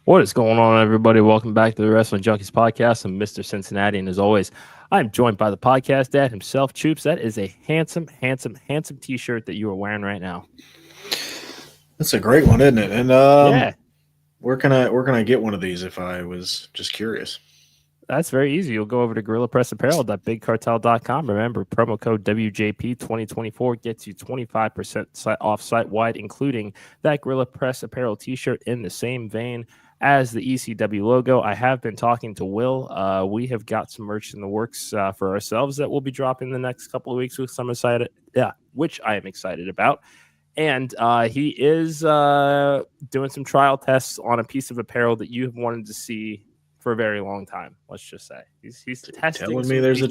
What is going on, everybody? Welcome back to the Wrestling Junkies podcast. I'm Mr. Cincinnati, and as always, I'm joined by the podcast dad himself, Choops. That is a handsome T-shirt that you are wearing right now. That's a great one, isn't it? And Yeah, where can I get one of these if I was just curious? that's very easy. You'll go over to GorillaPressApparel.BigCartel.com. Remember, promo code WJP2024 gets you 25% off site-wide, including that Gorilla Press Apparel T-shirt in the same vein as the ECW logo. I have been talking to Will. We have got some merch in the works for ourselves that we'll be dropping the next couple of weeks, which I am excited about. And he is doing some trial tests on a piece of apparel that you have wanted to see for a very long time. Let's just say he's testing.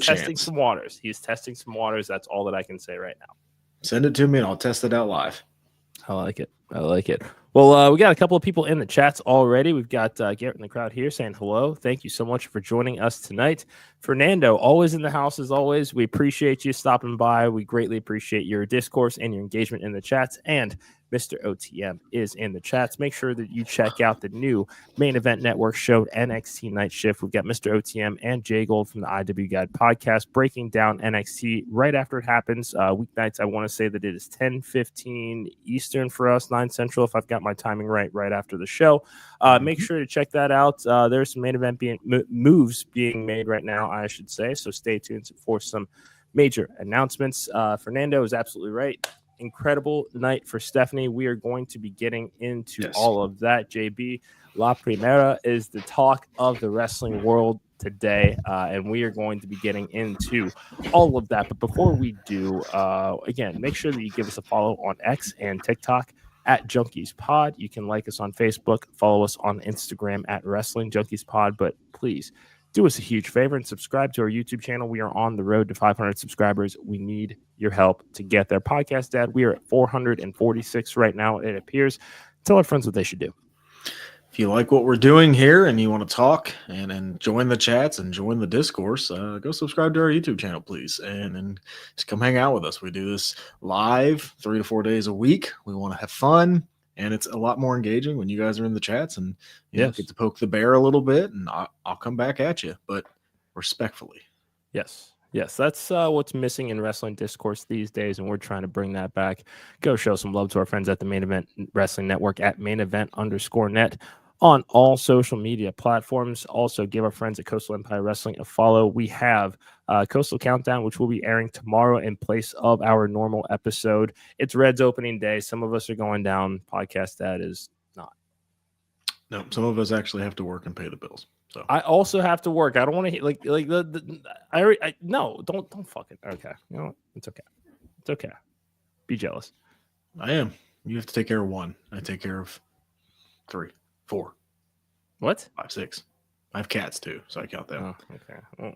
Testing some waters. He's testing some waters. That's all that I can say right now. Send it to me and I'll test it out live. I like it. Well, we got a couple of people in the chats already. We've got Garrett in the crowd here saying hello. Thank you so much for joining us tonight. Fernando, always in the house as always. We appreciate you stopping by. We greatly appreciate your discourse and your engagement in the chats. And Mr. OTM is in the chats. Make sure that you check out the new Main Event Network show, NXT Night Shift. We've got Mr. OTM and Jay Gold from the IW Guide podcast breaking down NXT right after it happens. Weeknights, I want to say that it is 10:15 Eastern for us, 9 Central, if I've got my timing right after the show. Make sure to check that out. There's some main event moves being made right now, I should say. So stay tuned for some major announcements. Fernando is absolutely right. Incredible night for Stephanie. We are going to be getting into all of that. JB, La Primera is the talk of the wrestling world today, and we are going to be getting into all of that. But before we do, again, make sure that you give us a follow on X and TikTok at Junkies Pod. You can like us on Facebook, follow us on Instagram at Wrestling Junkies Pod, but please do us a huge favor and subscribe to our YouTube channel. We are on the road to 500 subscribers. We need your help to get there. Podcast Dad, we are at 446 right now, it appears. Tell our friends what they should do. If you like what we're doing here and you want to talk and join the chats and join the discourse, go subscribe to our YouTube channel, please. And just come hang out with us. We do this live 3 to 4 days a week. We want to have fun. And it's a lot more engaging when you guys are in the chats and you know, get to poke the bear a little bit, and I'll come back at you, but respectfully. Yes, that's what's missing in wrestling discourse these days, and we're trying to bring that back. Go show some love to our friends at the Main Event Wrestling Network at mainevent_net on all social media platforms. Also, give our friends at Coastal Empire Wrestling a follow. We have Coastal Countdown, which will be airing tomorrow in place of our normal episode. It's Red's opening day. Some of us are going down. Podcast that is not. No, some of us actually have to work and pay the bills. So I also have to work. I don't want to don't fucking okay. You know what? It's okay. Be jealous. I am. You have to take care of one. I take care of 3, 4. What? 5, 6. I have cats too, so I count them. Oh, okay. Well,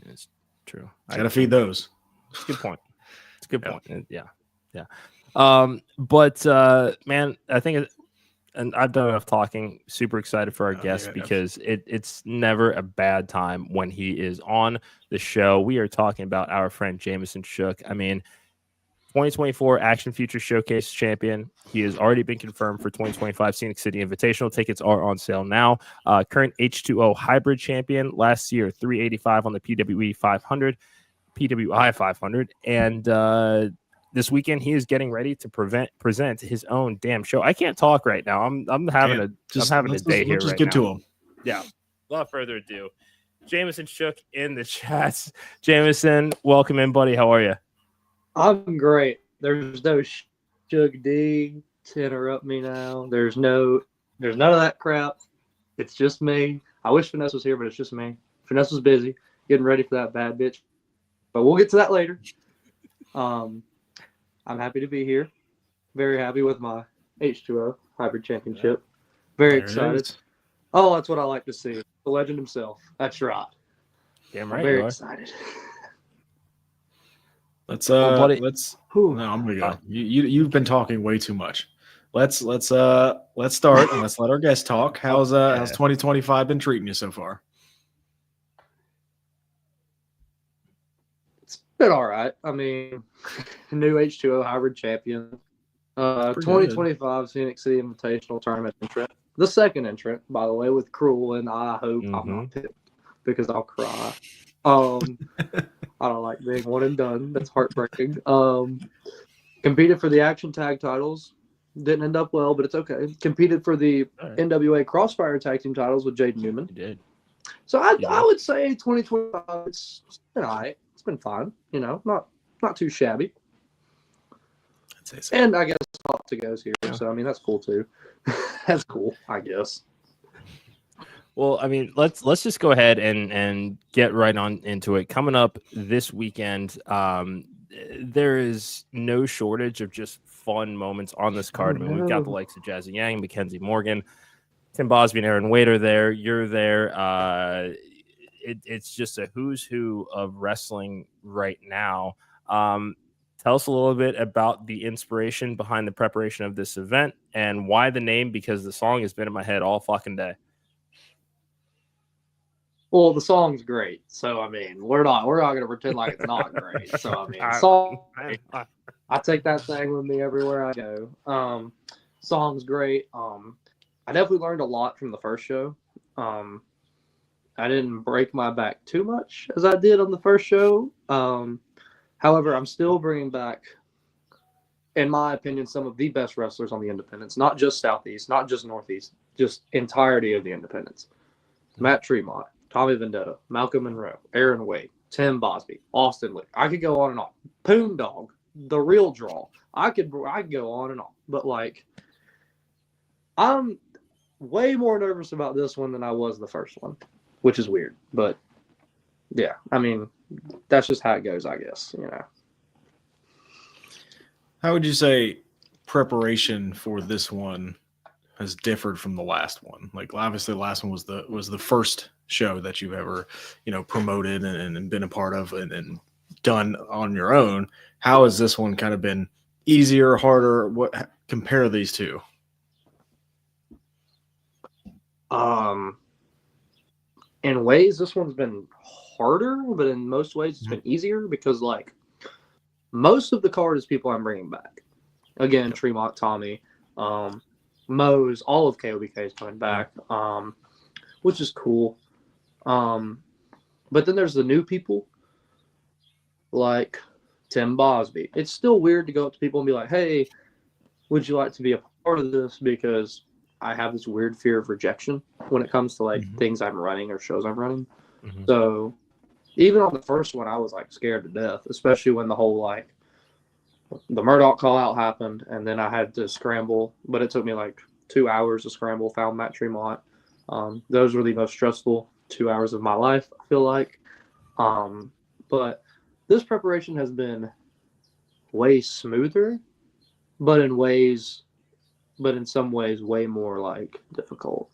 it's true. I gotta feed those. It's a good point. Yeah. But man, I think and I've done enough talking. Super excited for our guest because it's never a bad time when he is on the show. We are talking about our friend Jamesen Shook. I mean, 2024 Action Future Showcase champion. He has already been confirmed for 2025 Scenic City Invitational. Tickets are on sale now. Current H2O hybrid champion. Last year, 385 on the PWI 500. And this weekend, he is getting ready to present his own damn show. I can't talk right now. I'm having a day here. Just get to him. Yeah. Without further ado, Jamesen Shook in the chats. Jamesen, welcome in, buddy. How are you? I'm great. There's no Shug D to interrupt me now. There's none of that crap. It's just me. I wish Finesse was here, but it's just me. Finesse was busy getting ready for that bad bitch. But we'll get to that later. I'm happy to be here. Very happy with my H2O hybrid championship. Very excited. Oh, that's what I like to see. The legend himself. That's right. Damn right. I'm very excited. Let's no, I'm gonna go. You've been talking way too much. Let's start and let's let our guests talk. How's 2025 been treating you so far? It's been all right. I mean, new H2O hybrid champion. 2025 Scenic City Invitational Tournament entrant. The second entrant, by the way, with Cruel, and I hope I'm not picked because I'll cry. I don't like being one and done. That's heartbreaking. Competed for the Action Tag titles. Didn't end up well, but it's okay. Competed for the NWA Crossfire Tag Team titles with Jaden Newman. You did. So I would say 2025, it's been all right. It's been fine. You know, not too shabby. I'd say so. And I guess Opta goes here. Yeah. So, I mean, that's cool, too. That's cool, I guess. Well, I mean, let's just go ahead and get right on into it. Coming up this weekend, there is no shortage of just fun moments on this card. I mean, we've got the likes of Jazzy Yang, Mackenzie Morgan, Tim Bosby, and Aaron Wader there. You're there. It's just a who's who of wrestling right now. Tell us a little bit about the inspiration behind the preparation of this event and why the name, because the song has been in my head all fucking day. Well, the song's great. So, I mean, we're not going to pretend like it's not great. So, I mean, song, I take that thing with me everywhere I go. Song's great. I definitely learned a lot from the first show. I didn't break my back too much as I did on the first show. However, I'm still bringing back, in my opinion, some of the best wrestlers on the independents, not just Southeast, not just Northeast, just entirety of the independents. Matt Tremont, Tommy Vendetta, Malcolm Monroe, Aaron Wade, Tim Bosby, Austin Lee. I could go on and on. Poon Dog, the real draw. I could go on and on. But, like, I'm way more nervous about this one than I was the first one, which is weird. But, yeah, I mean, that's just how it goes, I guess, you know. How would you say preparation for this one has differed from the last one? Like, obviously the last one was the first show that you've ever, promoted and been a part of and done on your own. How has this one kind of been easier, harder? What compare these two? In ways, this one's been harder, but in most ways, it's been easier because, like, most of the card is people I'm bringing back. Again, Tremont, Tommy, Mose, all of KOBK is coming back, which is cool. But then there's the new people, like Tim Bosby. It's still weird to go up to people and be like, hey, would you like to be a part of this? Because I have this weird fear of rejection when it comes to, like, things I'm running or shows I'm running. So even on the first one, I was, like, scared to death, especially when the whole, like, the Murdoch call out happened, and then I had to scramble, but it took me like 2 hours to scramble, found Matt Tremont. Those were the most stressful 2 hours of my life, I feel like. But this preparation has been way smoother, but in some ways way more, like, difficult.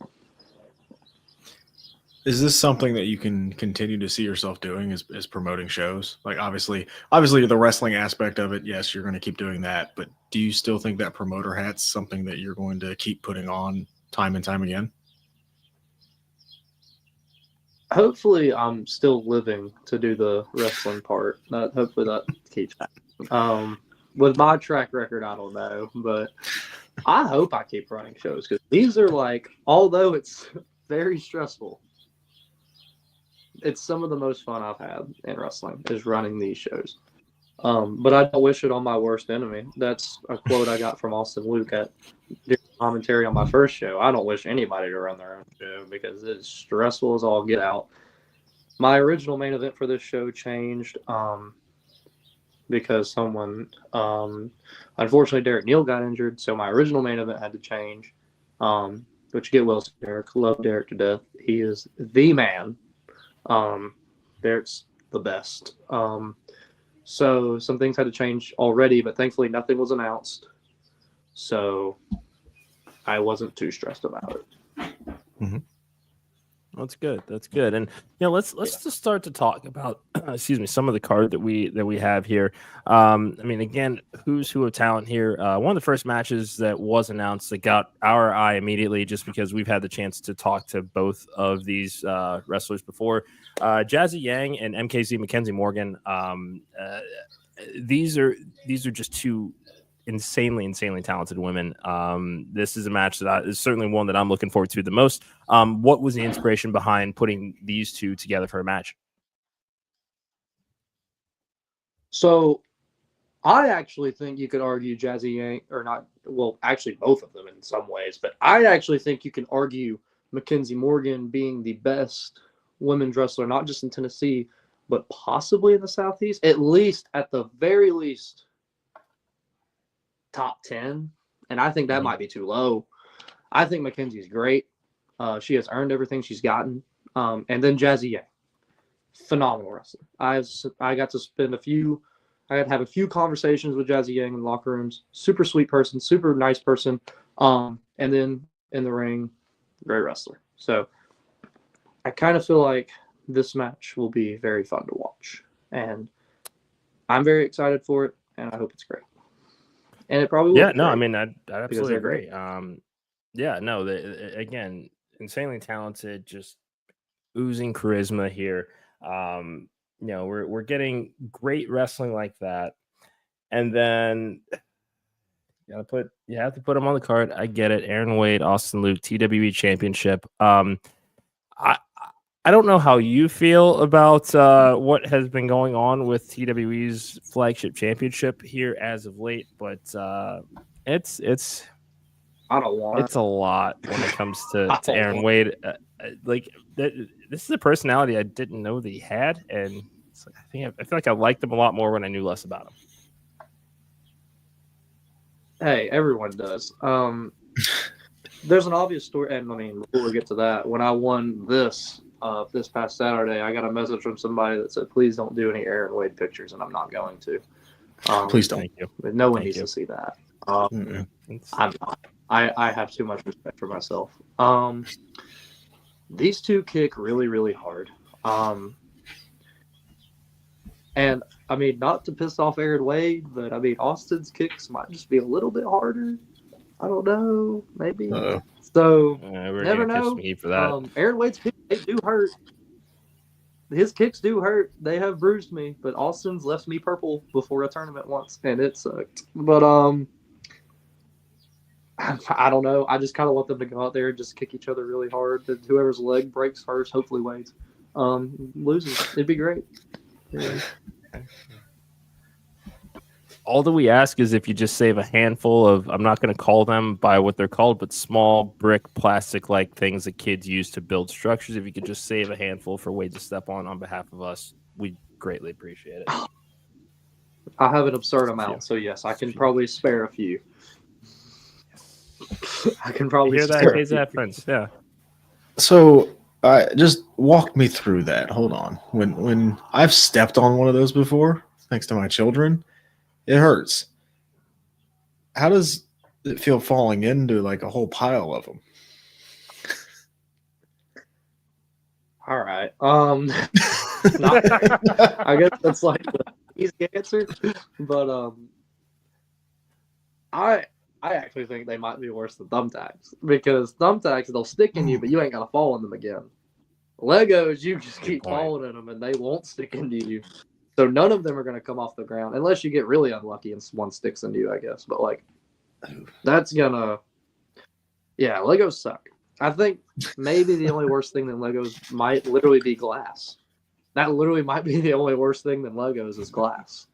Is this something that you can continue to see yourself doing is promoting shows? Like, obviously the wrestling aspect of it, yes, you're going to keep doing that, but do you still think that promoter hat's something that you're going to keep putting on time and time again? Hopefully I'm still living to do the wrestling part. Hopefully that keeps happening. With my track record, I don't know, but I hope I keep running shows because these are, like, although it's very stressful, it's some of the most fun I've had in wrestling is running these shows. But I don't wish it on my worst enemy. That's a quote I got from Austin Luke at commentary on my first show. I don't wish anybody to run their own show because it's stressful as all get out. My original main event for this show changed because someone, unfortunately, Derek Neal got injured. So my original main event had to change. But you get well, Derek. Love Derek to death. He is the man. Derek's the best. So some things had to change already, but thankfully nothing was announced. So I wasn't too stressed about it. That's good. That's good. And let's just start to talk about some of the card that we have here. I mean, again, who's who of talent here. One of the first matches that was announced that got our eye immediately, just because we've had the chance to talk to both of these wrestlers before. Jazzy Yang and MKZ Mackenzie Morgan. These are just two insanely talented women. This is a match that is certainly one that I'm looking forward to the most. What was the inspiration behind putting these two together for a match? So I actually think you could argue Jazzy Yank, or not, well, actually both of them in some ways, but I actually think you can argue Mackenzie Morgan being the best women's wrestler, not just in Tennessee, but possibly in the Southeast, at least, at the very least, top 10. And I think that might be too low. I think Mackenzie's great. She has earned everything she's gotten. And then Jazzy Yank, phenomenal wrestler. I got to spend I had to have a few conversations with Jazzy Yang in locker rooms. Super sweet person, super nice person. And then in the ring, great wrestler. So I kind of feel like this match will be very fun to watch. And I'm very excited for it, and I hope it's great. And it probably will. Yeah, be no, great I mean, I absolutely great. agree. Yeah, no, again, insanely talented, just oozing charisma here. We're getting great wrestling like that, and then you have to put them on the card. I get it. Aaron Wade, Austin Luke, TWE Championship. I don't know how you feel about what has been going on with TWE's flagship championship here as of late, but it's I don't want it's a lot when it comes to Aaron Wade. This is a personality I didn't know that he had, and I feel like I liked him a lot more when I knew less about him. Hey, everyone does. There's an obvious story, and I mean, before we get to that, when I won this past Saturday, I got a message from somebody that said, "Please don't do any Aaron Wade pictures," and I'm not going to. Please don't. Thank you. No one needs to see that. Mm-mm. I'm not. I have too much respect for myself. These two kick really, really hard. And I mean, not to piss off Aaron Wade, but I mean, Austin's kicks might just be a little bit harder. I don't know, maybe. Uh-oh. So We're never gonna catch know. some heat for that. Aaron Wade's kicks, they do hurt. His kicks do hurt. They have bruised me, but Austin's left me purple before a tournament once, and it sucked. But I don't know. I just kind of want them to go out there and just kick each other really hard. Whoever's leg breaks first, hopefully Wade's, loses. It'd be great. Yeah. All that we ask is if you just save a handful of, I'm not going to call them by what they're called, but small brick plastic-like things that kids use to build structures. If you could just save a handful for Wade to step on behalf of us, we'd greatly appreciate it. I have an absurd amount, so yes, I can probably spare a few. I can probably hear spare that, that friends. Yeah. So just walk me through that. Hold on. When I've stepped on one of those before, thanks to my children, it hurts. How does it feel falling into like a whole pile of them? All right. Not great. I guess that's like the easy answer, but I actually think they might be worse than thumbtacks, because thumbtacks, they'll stick in you, but you ain't gotta fall in them again. Legos, you just keep falling in them and they won't stick into you. So none of them are going to come off the ground unless you get really unlucky and one sticks into you, I guess. But like, that's gonna, yeah, Legos suck. I think maybe the only worst thing than Legos might literally be glass. That literally might be the only worst thing than Legos is glass.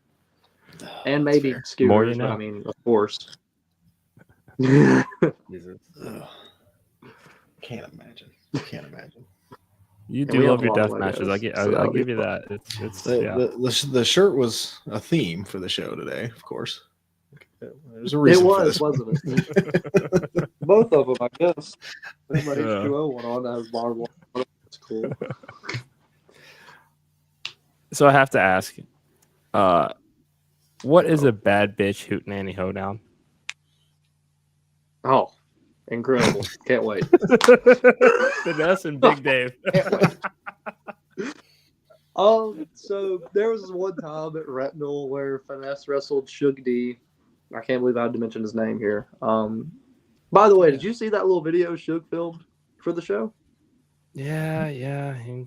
And maybe scooters, More you know. but I mean, of course. Jesus. Can't imagine. Can't imagine. You And do we have love a your lot of death matches. Legos, I'll so give you that. It's The shirt was a theme for the show today, of course. There's a reason It for was, this. wasn't it? Both of them, I guess. My H2O one on that has barbed wire. That's cool. So I have to ask, what is a bad bitch hootenanny hoedown? Oh, incredible. Can't wait. Vanessa and Big Dave. So there was one time at Retinal where Finesse wrestled Shook D. I can't believe I had to mention his name here. By the way, did you see that little video Shook filmed for the show? Yeah. He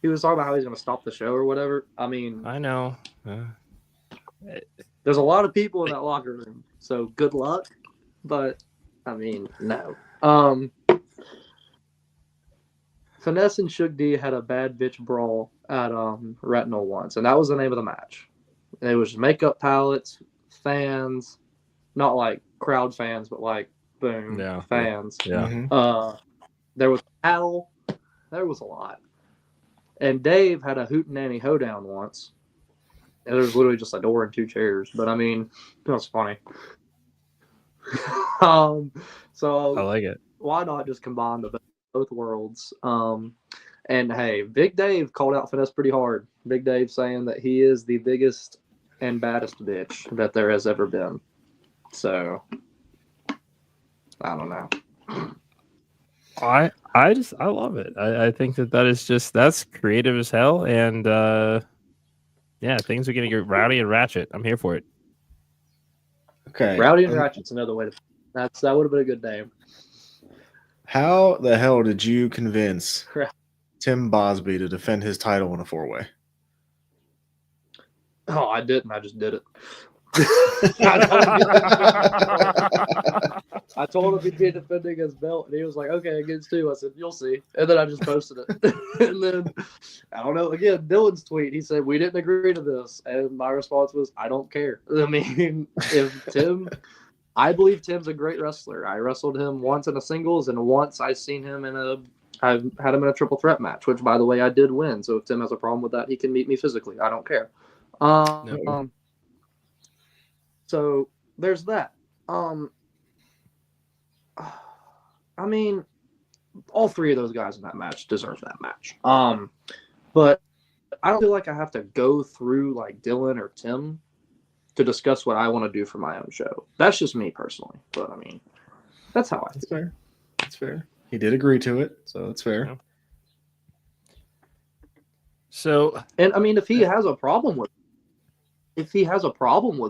was talking about how he's going to stop the show or whatever. I mean, I know. There's a lot of people in that locker room, so good luck. But I mean, no. Finesse and Shook D had a bad bitch brawl at Retinal once, and that was the name of the match. It was makeup palettes, fans, not like crowd fans, but like boom fans. Yeah. Mhm. There was a paddle. There was a lot. And Dave had a hootenanny hoedown once. And there was literally just a door and 2 chairs. But I mean, it was funny. So I like it. why not just combine the both worlds? And hey, Big Dave called out Finesse pretty hard. Big Dave saying that he is the biggest and baddest bitch that there has ever been. So I don't know. I love it. I think that's creative as hell, and yeah, things are gonna get rowdy and ratchet. I'm here for it. Okay. Rowdy and Ratchet's another way to. That would have been a good name. How the hell did you convince Tim Bosby to defend his title in a 4-way? Oh, I didn't. I just did it. I told him he'd be defending his belt, and he was like, "Okay, against 2." I said, "You'll see." And then I just posted it. And then I don't know. Again, Dylan's tweet. He said, "We didn't agree to this," and my response was, "I don't care." I mean, I believe Tim's a great wrestler. I wrestled him once in a singles, and once I've had him in a triple threat match, which, by the way, I did win. So if Tim has a problem with that, he can meet me physically. I don't care. So there's that. I mean, all 3 of those guys in that match deserve that match. But I don't feel like I have to go through like Dylan or Tim to discuss what I want to do for my own show. That's just me personally. But I mean, that's how I feel. That's fair. That's fair. He did agree to it, so that's fair. Yeah. So, and I mean, if he has a problem with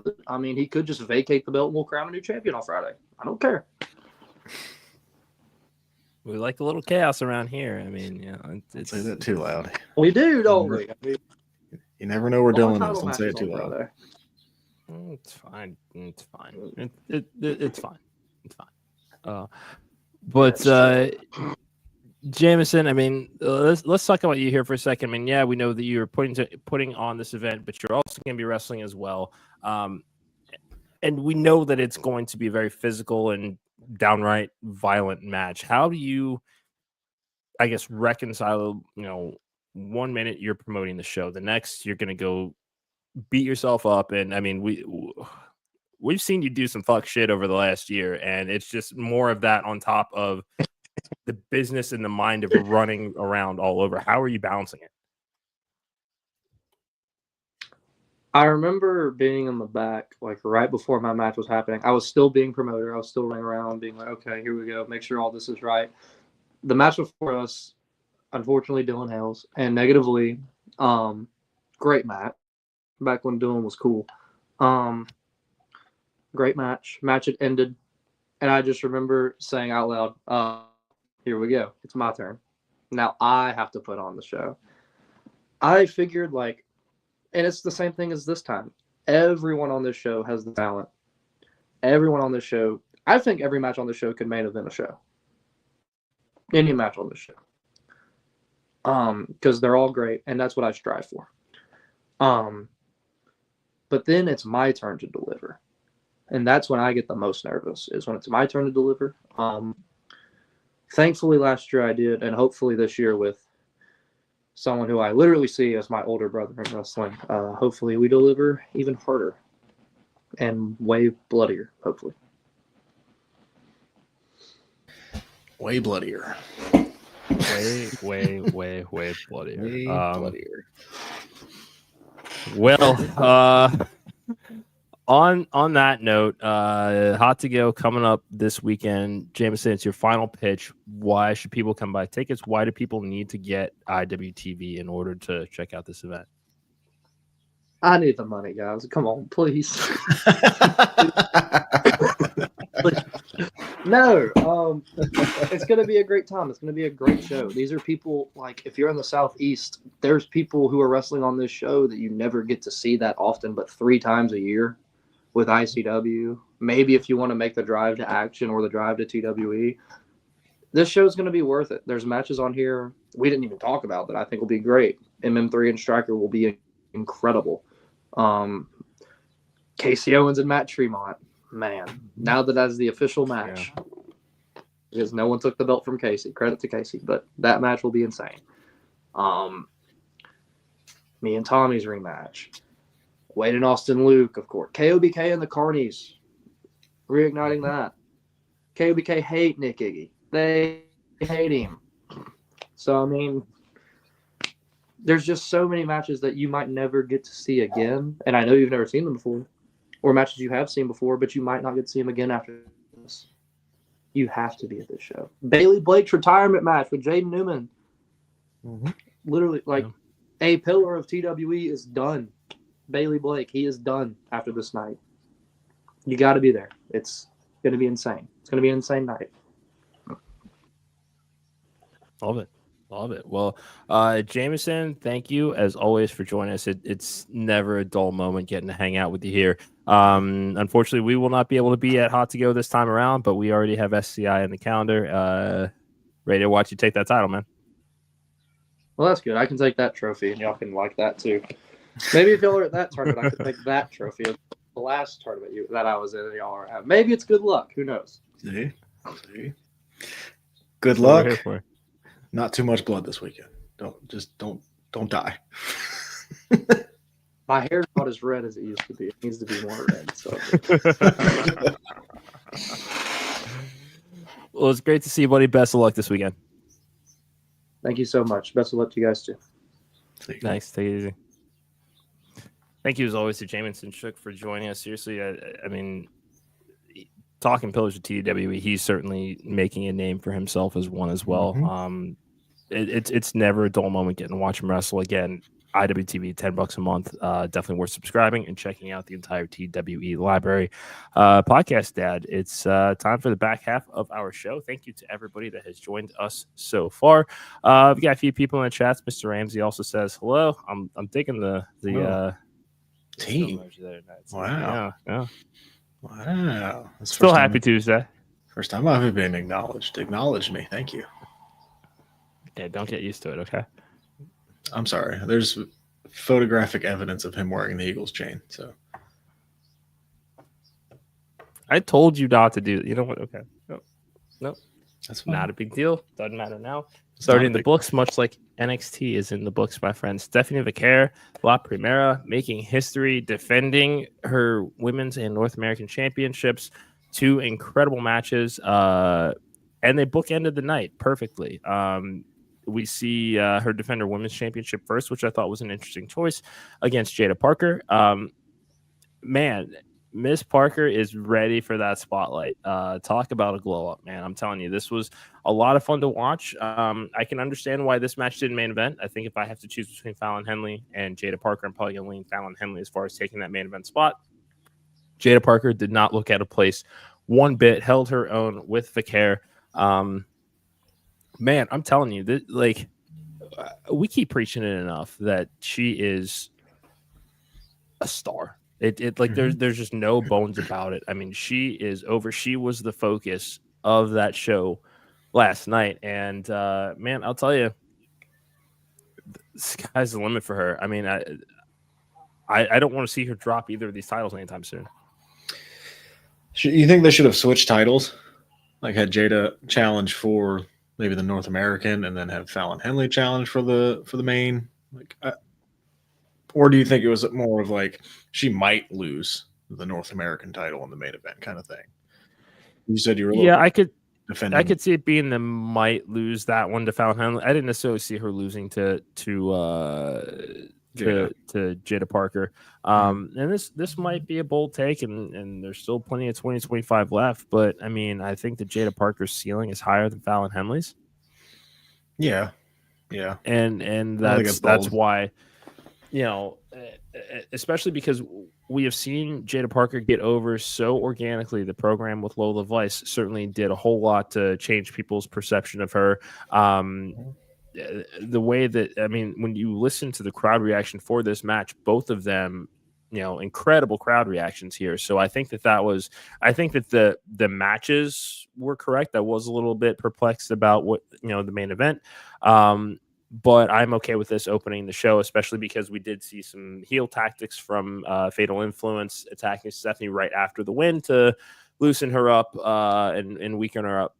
it, I mean, he could just vacate the belt and we'll crown a new champion on Friday. I don't care. we like a little chaos around here. I mean, Don't say that too loud. We do, don't we? I mean, You never know where long Dylan title is. Don't say it matches too on loud. Friday. it's fine. It's fine. It's fine. It's fine. But Jamesen, I mean, let's talk about you here for a second. I mean, yeah, we know that you're putting on this event, but you're also going to be wrestling as well. And we know that it's going to be a very physical and downright violent match. How do you, I guess, reconcile, 1 minute you're promoting the show, the next you're going to go beat yourself up. And I mean, we've seen you do some fuck shit over the last year, and it's just more of that on top of the business and the mind of running around all over. How are you balancing it? I remember being in the back, like right before my match was happening. I was still being promoter. I was still running around being like, okay, here we go. Make sure all this is right. The match before us, unfortunately, Dylan Hales, and negatively, great match. Back when Dylan was cool. Great match. Match had ended. And I just remember saying out loud, here we go. It's my turn. Now I have to put on the show. I figured and it's the same thing as this time. Everyone on this show has the talent. Everyone on this show, I think every match on the show could main event a show. Any match on this show. Because they're all great, and that's what I strive for. But then it's my turn to deliver. And that's when I get the most nervous, is when it's my turn to deliver. Thankfully, last year I did, and hopefully this year with someone who I literally see as my older brother in wrestling. Hopefully we deliver even harder and way bloodier, hopefully. Way bloodier. Way bloodier. Way bloodier. Well, on that note, Hot to Go coming up this weekend. Jamesen, it's your final pitch. Why should people come buy tickets? Why do people need to get IWTV in order to check out this event? I need the money, guys. Come on, please. No, it's going to be a great time. It's going to be a great show. These are people, if you're in the Southeast, there's people who are wrestling on this show that you never get to see that often, but 3 times a year. with ICW. Maybe if you want to make the drive to Action or the drive to TWE, this show's going to be worth it. There's matches on here we didn't even talk about that I think will be great. MM3 and Striker will be incredible. Casey Owens and Matt Tremont, man, now that's the official match. Yeah. Because no one took the belt from Casey. Credit to Casey, but that match will be insane. Me and Tommy's rematch. Wade and Austin Luke, of course. KOBK and the Carnies. Reigniting that. KOBK hate Nick Iggy. They hate him. So, I mean, there's just so many matches that you might never get to see again. And I know you've never seen them before. Or matches you have seen before, but you might not get to see them again after this. You have to be at this show. Bailey Blake's retirement match with Jaden Newman. Mm-hmm. Literally, like, a pillar of TWE is done. Bailey Blake, he is done after this night. You got to be there. It's going to be insane. It's going to be an insane night. Love it. Love it. Well, Jamesen, thank you as always for joining us. It's never a dull moment getting to hang out with you here. Unfortunately, we will not be able to be at Hot to Go this time around, but we already have SCI in the calendar. Ready to watch you take that title, man. Well, that's good. I can take that trophy, and y'all can like that too. Maybe if y'all are at that tournament, I could take that trophy of the last tournament that I was in, and y'all are at. Maybe it's good luck. Who knows? See? Good luck. Not too much blood this weekend. Don't die. My hair's not as red as it used to be. It needs to be more red. So. Well, it's great to see you, buddy. Best of luck this weekend. Thank you so much. Best of luck to you guys too. Thanks. Take it easy. Thank you as always to Jamesen Shook for joining us. Seriously, I mean, talking pillars of TWE, he's certainly making a name for himself as one as well. Mm-hmm. It's never a dull moment getting to watch him wrestle again. IWTV, $10 a month. Definitely worth subscribing and checking out the entire TWE library. Podcast, Dad. It's time for the back half of our show. Thank you to everybody that has joined us so far. We've got a few people in the chats. Mr. Ramsey also says hello. I'm digging the team. There. Wow. Yeah. Wow. That's still happy Tuesday. First time I've been acknowledged. Acknowledge me. Thank you. Yeah, don't get used to it, okay? I'm sorry. There's photographic evidence of him wearing the Eagles chain. So I told you not to do it. You know what? Okay. No. That's fine. Not a big deal. Doesn't matter now. Starting in the books, much like NXT is in the books, my friend. Stephanie Vaquer, La Primera, making history, defending her women's and North American championships. 2 incredible matches. And they bookended the night perfectly. We see her defend her women's championship first, which I thought was an interesting choice against Jaida Parker. Man, Miss Parker is ready for that spotlight. Talk about a glow up, man. I'm telling you, this was a lot of fun to watch. I can understand why this match didn't main event. I think if I have to choose between Fallon Henley and Jaida Parker, I'm probably going to lean Fallon Henley as far as taking that main event spot. Jaida Parker did not look out of place one bit, held her own with Vaquer. Man, I'm telling you, we keep preaching it enough that she is a star. There's just no bones about it. I mean, she is over. She was the focus of that show last night, and man, I'll tell you, the sky's the limit for her. I mean, I don't want to see her drop either of these titles anytime soon. You think they should have switched titles, like had Jaida challenge for maybe the North American, and then have Fallon Henley challenge for the main? Or do you think it was more of like she might lose the North American title in the main event kind of thing? You said you were I could defending. I could see it being the might lose that one to Fallon Henley. I didn't necessarily see her losing to Jaida Parker. And this might be a bold take, and there's still plenty of 2025 left. But I mean, I think that Jaida Parker's ceiling is higher than Fallon Henley's. Yeah. And that's why, you know, especially because we have seen Jaida Parker get over so organically. The program with Lola Vice certainly did a whole lot to change people's perception of her. The way that, I mean, when you listen to the crowd reaction for this match, both of them incredible crowd reactions here. So I think that the matches were correct. I was a little bit perplexed about what, the main event. But I'm okay with this opening the show, especially because we did see some heel tactics from Fatal Influence attacking Stephanie right after the win to loosen her up and weaken her up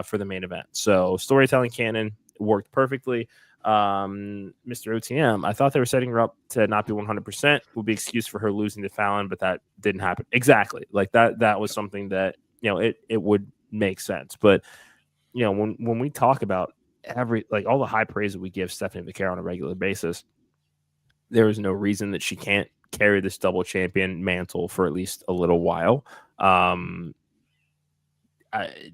for the main event. So storytelling canon worked perfectly. Mr. OTM, I thought they were setting her up to not be 100%, would be excuse for her losing to Fallon, but that didn't happen. Exactly. Like that was something that, it would make sense. But, when we talk about all the high praise that we give Stephanie Vaquer on a regular basis, there is no reason that she can't carry this double champion mantle for at least a little while.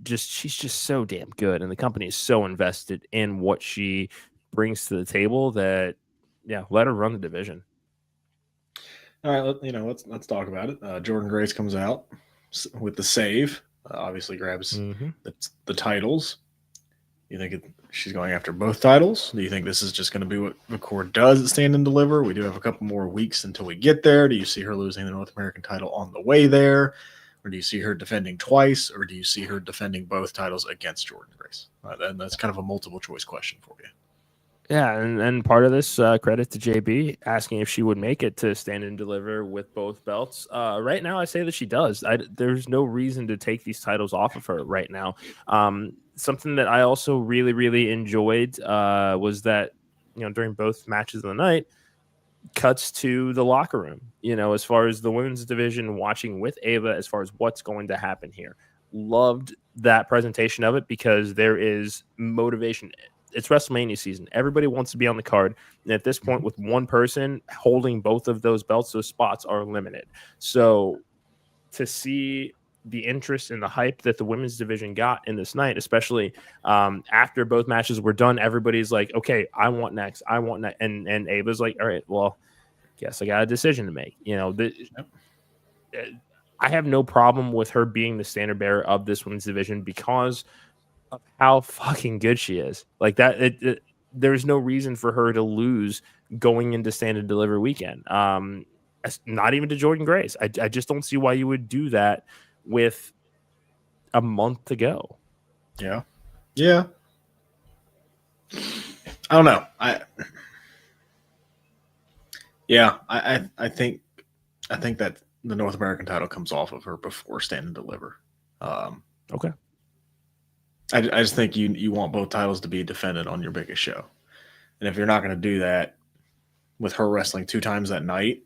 She's just so damn good, and the company is so invested in what she brings to the table that, let her run the division. All right, let's talk about it. Jordan Grace comes out with the save, obviously grabs the titles. You think she's going after both titles? Do you think this is just going to be what McCord does at Stand and Deliver? We do have a couple more weeks until we get there. Do you see her losing the North American title on the way there? Or do you see her defending twice? Or do you see her defending both titles against Jordan Grace? And that's kind of a multiple choice question for you. Yeah, and part of this, credit to JB asking if she would make it to Stand and Deliver with both belts. Right now, I say that she does. There's no reason to take these titles off of her right now. Something that I also really, really enjoyed was that, during both matches of the night, cuts to the locker room, as far as the women's division watching with Ava, as far as what's going to happen here. Loved that presentation of it because there is motivation. It's WrestleMania season. Everybody wants to be on the card. And at this point, with one person holding both of those belts, those spots are limited. So to see the interest and the hype that the women's division got in this night, especially after both matches were done, everybody's like, okay, I want next. And Ava's like, all right, well, guess I got a decision to make. I have no problem with her being the standard bearer of this women's division because of how fucking good she is. Like that, there's no reason for her to lose going into Stand and Deliver weekend. Not even to Jordan Grace. I just don't see why you would do that with a month to go. Yeah. I don't know. I think that the North American title comes off of her before Stand and Deliver. Okay. I just think you want both titles to be defended on your biggest show. And if you're not going to do that with her wrestling 2 times that night,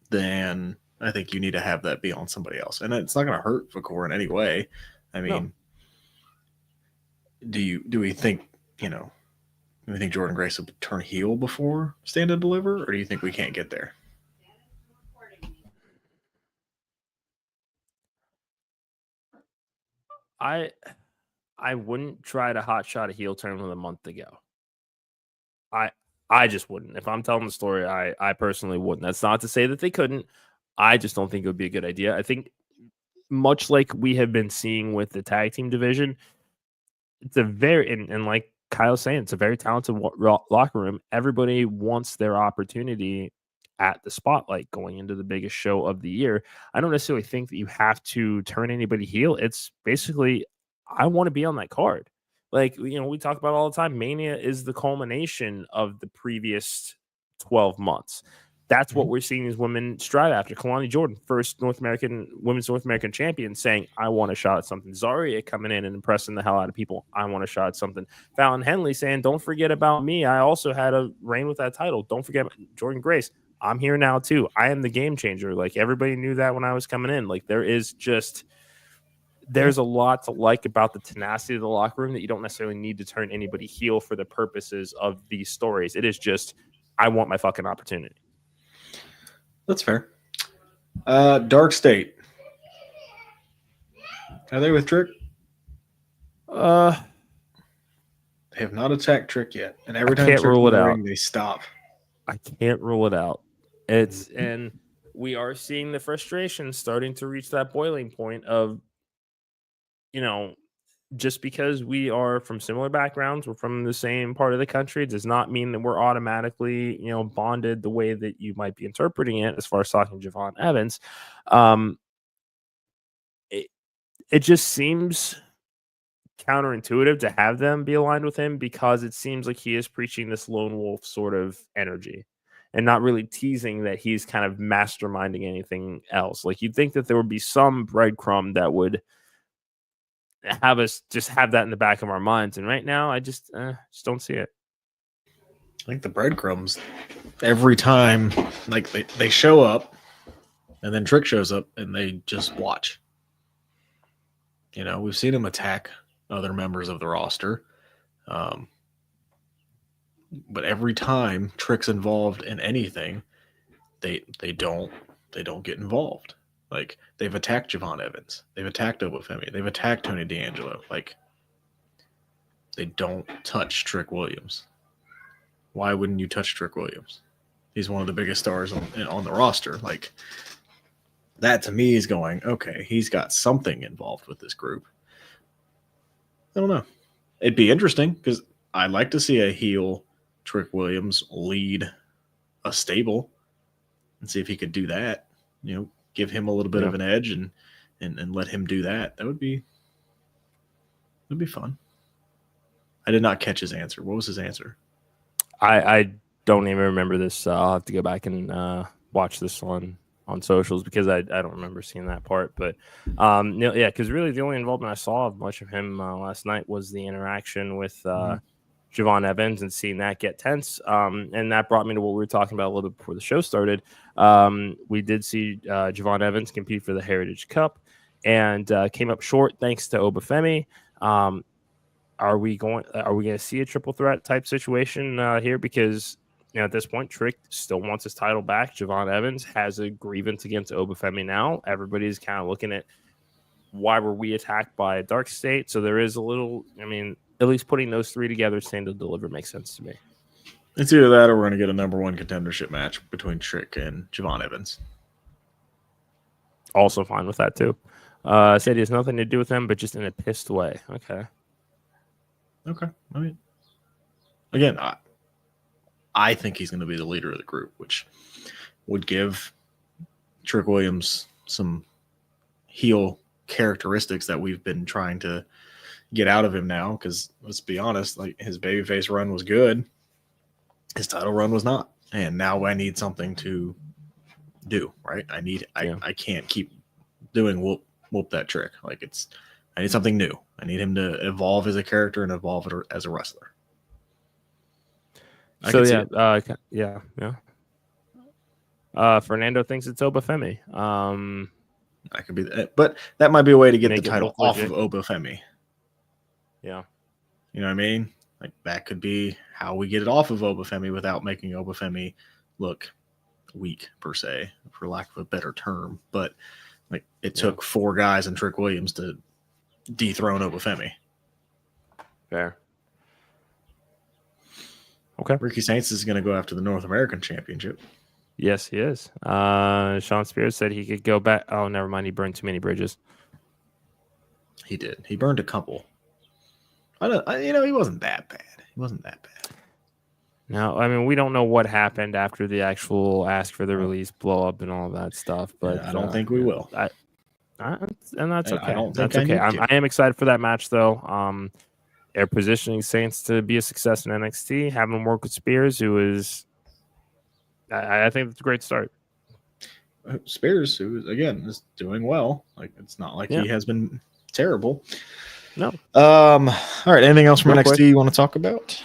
then I think you need to have that be on somebody else. And it's not going to hurt Vaquer in any way. I mean, do we think, do we think Jordan Grace will turn heel before Stand and Deliver, or do you think we can't get there? I wouldn't try to hot shot a heel turn with a month to go. I just wouldn't. If I'm telling the story, I personally wouldn't. That's not to say that they couldn't. I just don't think it would be a good idea. I think much like we have been seeing with the tag team division, it's a very, and like Kyle's saying, it's a very talented locker room. Everybody wants their opportunity at the spotlight going into the biggest show of the year. I don't necessarily think that you have to turn anybody heel. It's basically, I want to be on that card. Like, we talk about all the time, Mania is the culmination of the previous 12 months. That's what we're seeing these women strive after. Kalani Jordan, first women's North American champion, saying, I want a shot at something. Zarya coming in and impressing the hell out of people. I want a shot at something. Fallon Henley saying, don't forget about me. I also had a reign with that title. Don't forget Jordan Grace. I'm here now too. I am the game changer. Like, everybody knew that when I was coming in. Like, there's a lot to like about the tenacity of the locker room that you don't necessarily need to turn anybody heel for the purposes of these stories. It is just, I want my fucking opportunity. That's fair. Dark State. Are they with Trick? They have not attacked Trick yet. And every time Trick's in the ring, they stop. I can't rule it out. And we are seeing the frustration starting to reach that boiling point of, just because we are from similar backgrounds, we're from the same part of the country, does not mean that we're automatically, bonded the way that you might be interpreting it as far as talking Javon Evans. It just seems counterintuitive to have them be aligned with him because it seems like he is preaching this lone wolf sort of energy and not really teasing that he's kind of masterminding anything else. Like, you'd think that there would be some breadcrumb that would have us just have that in the back of our minds. And right now, I just don't see it. I think the breadcrumbs every time, like they show up and then Trick shows up and they just watch. We've seen him attack other members of the roster. But every time Trick's involved in anything, they don't get involved. Like, they've attacked Javon Evans, they've attacked Obafemi, they've attacked Tony D'Angelo. Like, they don't touch Trick Williams. Why wouldn't you touch Trick Williams? He's one of the biggest stars on the roster. Like, that to me is going, okay, he's got something involved with this group. I don't know. It'd be interesting because I'd like to see a heel Trick Williams lead a stable and see if he could do that. Give him a little bit of an edge and let him do that. That'd be fun. I did not catch his answer. What was his answer? I don't even remember this. I'll have to go back and watch this one on socials because I don't remember seeing that part. But because really the only involvement I saw of much of him last night was the interaction with Javon Evans and seeing that get tense. And that brought me to what we were talking about a little bit before the show started. We did see Javon Evans compete for the Heritage Cup and came up short thanks to Obafemi. Are we going to see a triple threat type situation here? Because at this point, Trick still wants his title back. Javon Evans has a grievance against Obafemi now. Everybody's kind of looking at why were we attacked by a Dark State. So there is a little. I mean, at least putting those three together, saying to deliver, makes sense to me. It's either that or we're going to get a number one contendership match between Trick and Javon Evans. Also fine with that too. Said he has nothing to do with them, but just in a pissed way. Okay. I mean, again, I think he's going to be the leader of the group, which would give Trick Williams some heel characteristics that we've been trying to get out of him now. Because let's be honest, like, his babyface run was good, his title run was not, and now I need something to do. Right? I can't keep doing whoop that Trick. Like, I need something new. I need him to evolve as a character and evolve as a wrestler. Fernando thinks it's Obafemi. That could be that, but that might be a way to get the title off of Obafemi. Yeah, you know what I mean. Like, that could be how we get it off of Obafemi without making Obafemi look weak per se, for lack of a better term. But like, it took 4 guys and Trick Williams to dethrone Obafemi. Fair. Okay. Ricky Saints is going to go after the North American Championship. Yes, he is. Sean Spears said he could go back. Oh, never mind. He burned too many bridges. He did. He burned a couple. He wasn't that bad. No, I mean, we don't know what happened after the actual ask for the release blow up and all of that stuff, but I don't think we will. And that's okay. I don't think that's okay. I am excited for that match, though. They're positioning Saints to be a success in NXT. Having him work with Spears, who is, I think it's a great start. Spears, who again is doing well. Like, it's not like he has been terrible. No. All right. Anything else from NXT quick. you want to talk about?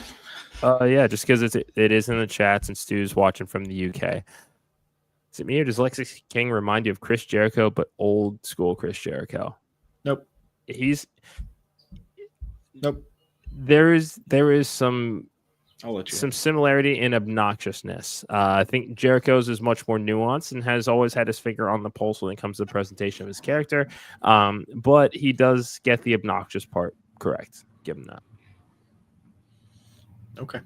Just because it is in the chats and Stu's watching from the UK. Is it me or does Lexus King remind you of Chris Jericho, but old school Chris Jericho? Nope. Nope. There is some some similarity in obnoxiousness. I think Jericho's is much more nuanced and has always had his finger on the pulse when it comes to the presentation of his character. But he does get the obnoxious part correct. Give him that. Okay.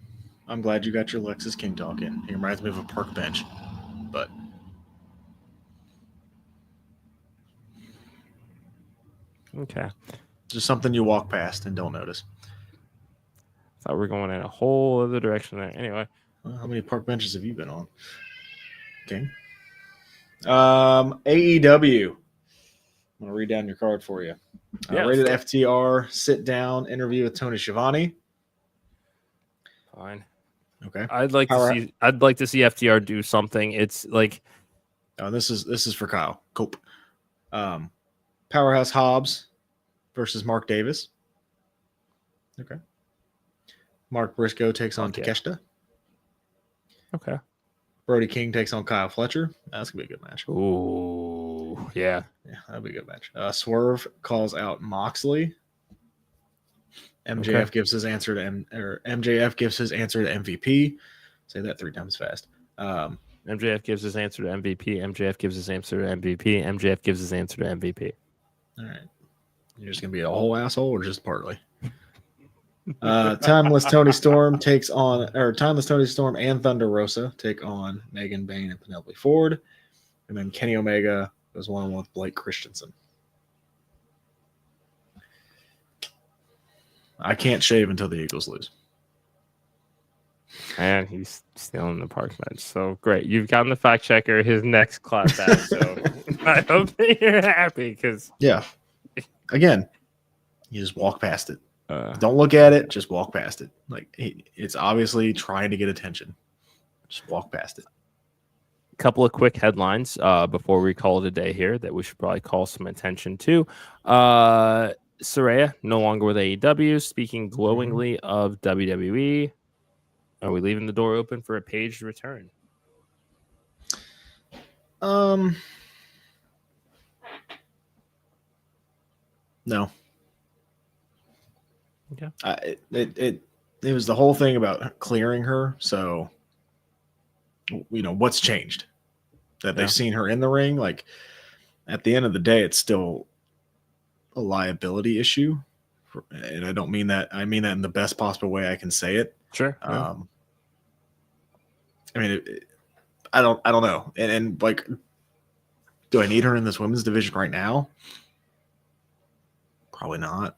I'm glad you got your Lexus King talk in. He reminds me of a park bench. But okay. Just something you walk past and don't notice. Thought we were going in a whole other direction there. Anyway. Well, how many park benches have you been on? Okay. AEW. I'm going to read down your card for you. Yeah, Rated FTR, sit down, interview with Tony Schiavone. Fine. Okay. I'd like to see FTR do something. It's like this is for Kyle Cope. Powerhouse Hobbs versus Mark Davis. Okay. Mark Briscoe takes on Takeshita. Okay. Brody King takes on Kyle Fletcher. That's gonna be a good match. Ooh, yeah, that'll be a good match. Swerve calls out Moxley. MJF gives his answer to MVP. Say that 3 times fast. MJF gives his answer to MVP. MJF gives his answer to MVP. MJF gives his answer to MVP. All right. You're just gonna be a whole asshole or just partly? Timeless Tony Storm and Thunder Rosa take on Megan Bayne and Penelope Ford, and then Kenny Omega goes one-on-one with Blake Christensen. I can't shave until the Eagles lose. And he's still in the park bench. So great. You've gotten the fact checker his next class out. So I hope that you're happy because again, you just walk past it. Don't look at it. Just walk past it. Like it's obviously trying to get attention. Just walk past it. A couple of quick headlines before we call it a day here that we should probably call some attention to. Saraya no longer with AEW. Speaking glowingly of WWE. Are we leaving the door open for a Paige return? No. Okay. It was the whole thing about clearing her. So, what's changed? That they've seen her in the ring. Like at the end of the day, it's still a liability issue. And I don't mean that. I mean that in the best possible way I can say it. Sure. I mean, I don't know. And like, do I need her in this women's division right now? Probably not.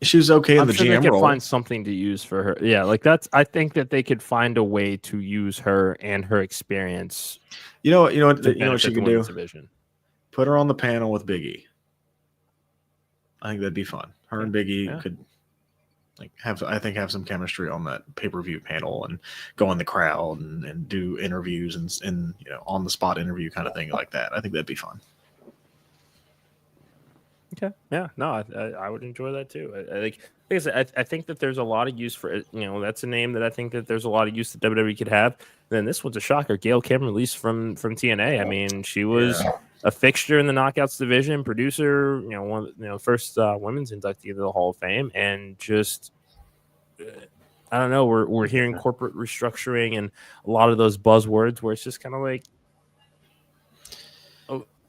She was okay in the sure GM they could role. find something to use for her. Yeah, like I think that they could find a way to use her and her experience. You know what she can do? Division. Put her on the panel with Big E. I think that'd be fun. Her and Big E could have some chemistry on that pay-per-view panel and go in the crowd and do interviews and on the spot interview kind of thing like that. I think that'd be fun. Okay. Yeah. No, I would enjoy that too. Like I said, I think that there's a lot of use for it. That's a name that I think that there's a lot of use that WWE could have. And then this one's a shocker. Gail Kim released from TNA. I mean, she was a fixture in the Knockouts division, producer. First women's inductee to the Hall of Fame, and just I don't know. We're hearing corporate restructuring and a lot of those buzzwords where it's just kind of like.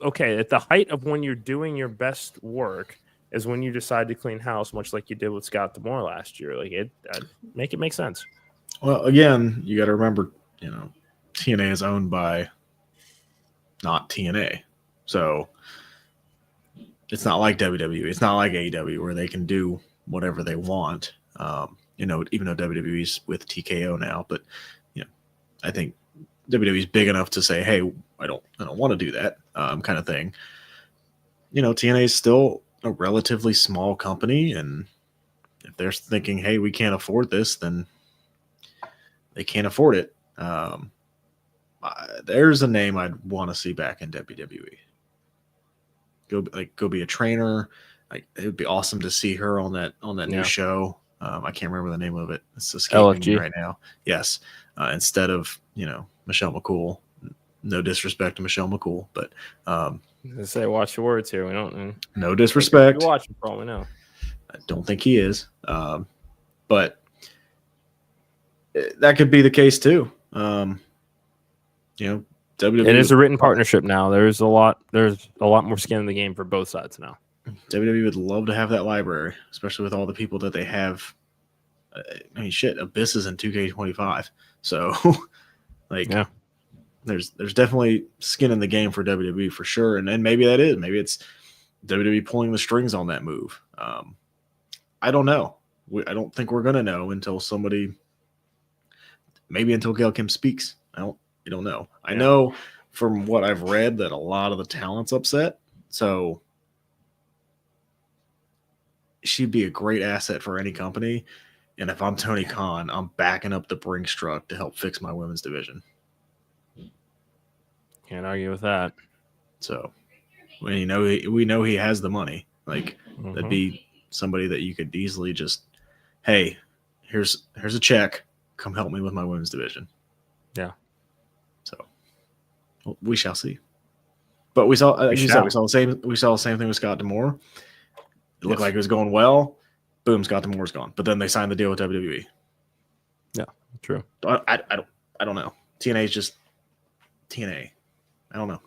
Okay, at the height of when you're doing your best work is when you decide to clean house, much like you did with Scott D'Amore last year. Like make it make sense. Well, again, you got to remember, TNA is owned by not TNA, so it's not like WWE. It's not like AEW where they can do whatever they want. Even though WWE's with TKO now, but I think WWE is big enough to say, "Hey, I don't want to do that," kind of thing. TNA is still a relatively small company, and if they're thinking, "Hey, we can't afford this," then they can't afford it. There's a name I'd want to see back in WWE. Go be a trainer. Like it would be awesome to see her on that new show. I can't remember the name of it. It's escaping me right now. Yes, instead of Michelle McCool. No disrespect to Michelle McCool, but say watch your words here. We don't. No disrespect. You watch him, probably know. I don't think he is, but that could be the case too. WWE. It is a written partnership now. There's a lot more skin in the game for both sides now. WWE would love to have that library, especially with all the people that they have. Abyss is in 2K25, so there's definitely skin in the game for WWE for sure, and maybe that is. Maybe it's WWE pulling the strings on that move. I don't know. I don't think we're gonna know until maybe until Gail Kim speaks. You don't know. I know from what I've read that a lot of the talent's upset. So she'd be a great asset for any company. And if I'm Tony Khan, I'm backing up the Brinks truck to help fix my women's division. Can't argue with that. So we know he has the money. Like that'd be somebody that you could easily just, hey, here's a check. Come help me with my women's division. Yeah. So we shall see. But we saw we saw the same thing with Scott D'Amore. It looked like it was going well. Boom, Scott D'Amore's gone. But then they signed the deal with WWE. Yeah, true. I don't know. TNA is just TNA. I don't know.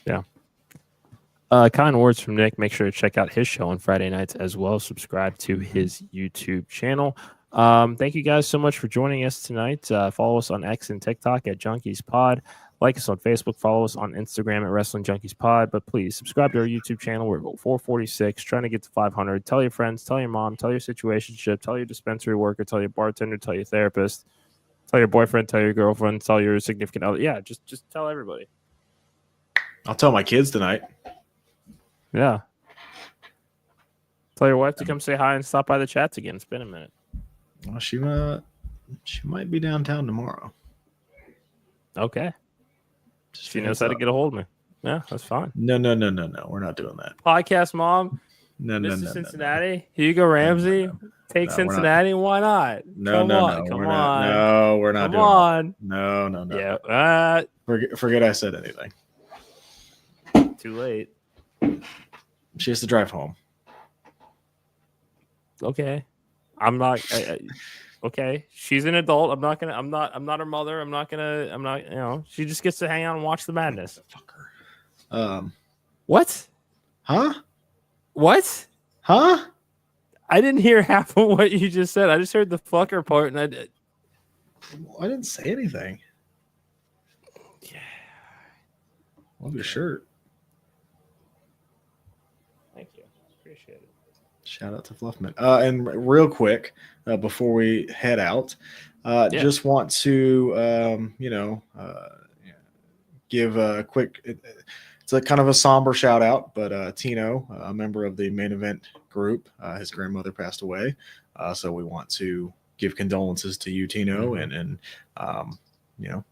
Yeah. Kind words from Nick. Make sure to check out his show on Friday nights as well. Subscribe to his YouTube channel. Thank you guys so much for joining us tonight. Follow us on X and TikTok at Junkies Pod. Like us on Facebook. Follow us on Instagram at Wrestling Junkies Pod. But please subscribe to our YouTube channel. We're at 446, trying to get to 500. Tell your friends, tell your mom, tell your situationship, tell your dispensary worker, tell your bartender, tell your therapist, tell your boyfriend, tell your girlfriend, tell your significant other. Yeah, just tell everybody. I'll tell my kids tonight. Yeah. Tell your wife to come say hi and stop by the chats again. It's been a minute. Well, she might be downtown tomorrow. Okay. She knows how to get a hold of me. Yeah, that's fine. No. We're not doing that. Podcast mom. No. Cincinnati. Hugo Ramsey. Take Cincinnati. Why not? Come on. No, we're not doing on. That. No. Yeah. Forget I said anything. Too late. She has to drive home. Okay. I'm not. Okay. She's an adult. I'm not her mother. She just gets to hang out and watch the madness. Fucker. What? Huh? What? Huh? I didn't hear half of what you just said. I just heard the fucker part, and I didn't say anything. Yeah. Love your shirt. Thank you. Appreciate it. Shout out to Fluffman. And real quick, before we head out, just want to, give a quick. It's a kind of a somber shout out, but Tino, a member of the main event group, his grandmother passed away, so we want to give condolences to you, Tino, and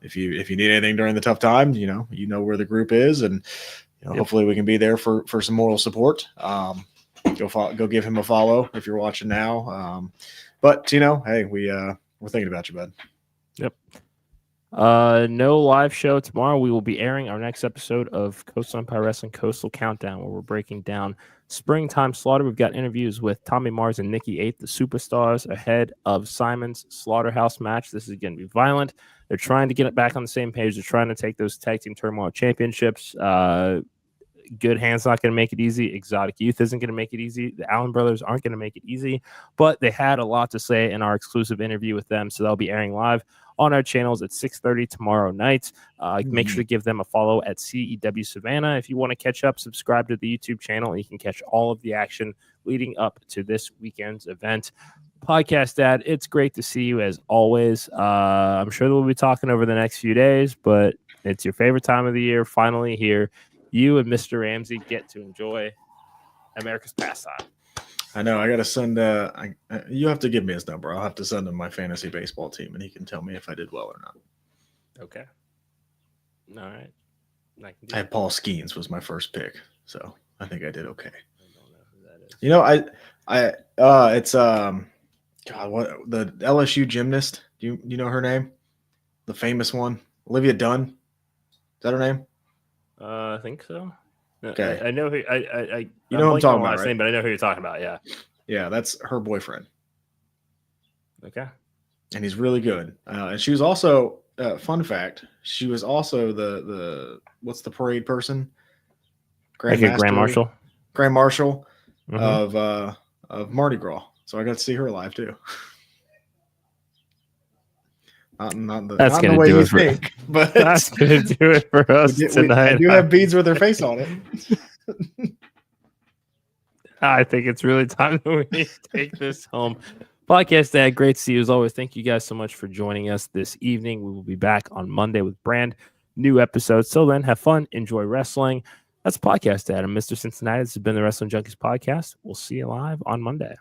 if you need anything during the tough times, you know where the group is, and hopefully we can be there for some moral support. Go give him a follow if you're watching now. But Tino, hey, we're thinking about you, bud. Yep. No live show tomorrow. We will be airing our next episode of Coastal Empire Wrestling Coastal Countdown, where we're breaking down Springtime Slaughter. We've got interviews with Tommy Mars and Nikki 8, the superstars, ahead of Simon's Slaughterhouse match. This is going to be violent. They're trying to get it back on the same page. They're trying to take those tag team turmoil championships. Good Hands not going to make it easy. Exotic Youth isn't going to make it easy. The Allen brothers aren't going to make it easy, but they had a lot to say in our exclusive interview with them, so they'll be airing live on our channels at 6:30 tomorrow night. Make sure to give them a follow at CEW Savannah. If you want to catch up, subscribe to the YouTube channel, and you can catch all of the action leading up to this weekend's event. Podcast Dad, it's great to see you as always. I'm sure that we'll be talking over the next few days, but it's your favorite time of the year, finally here. You and Mr. Ramsey get to enjoy America's pastime. I know. I got to send. You have to give me his number. I'll have to send him my fantasy baseball team, and he can tell me if I did well or not. Okay. All right. I had Paul Skeens was my first pick, so I think I did okay. I don't know who that is. It's God, what the LSU gymnast? Do you know her name? The famous one, Olivia Dunn. Is that her name? I think so. Okay. I know who. I you know who I'm talking about, right? Name, but I know who you're talking about. Yeah. Yeah, that's her boyfriend. Okay. And he's really good. And she was also fun fact. She was also the what's the parade person? Grand Marshal. Grand Marshal of Mardi Gras. So I got to see her live too. Not the way you think, but that's gonna do it for us tonight. I do have beads with her face on it. I think it's really time that we take this home. Podcast Dad, great to see you as always. Thank you guys so much for joining us this evening. We will be back on Monday with brand new episodes. Till then, have fun, enjoy wrestling. That's Podcast Dad. I'm Mr. Cincinnati. This has been the Wrestling Junkies Podcast. We'll see you live on Monday.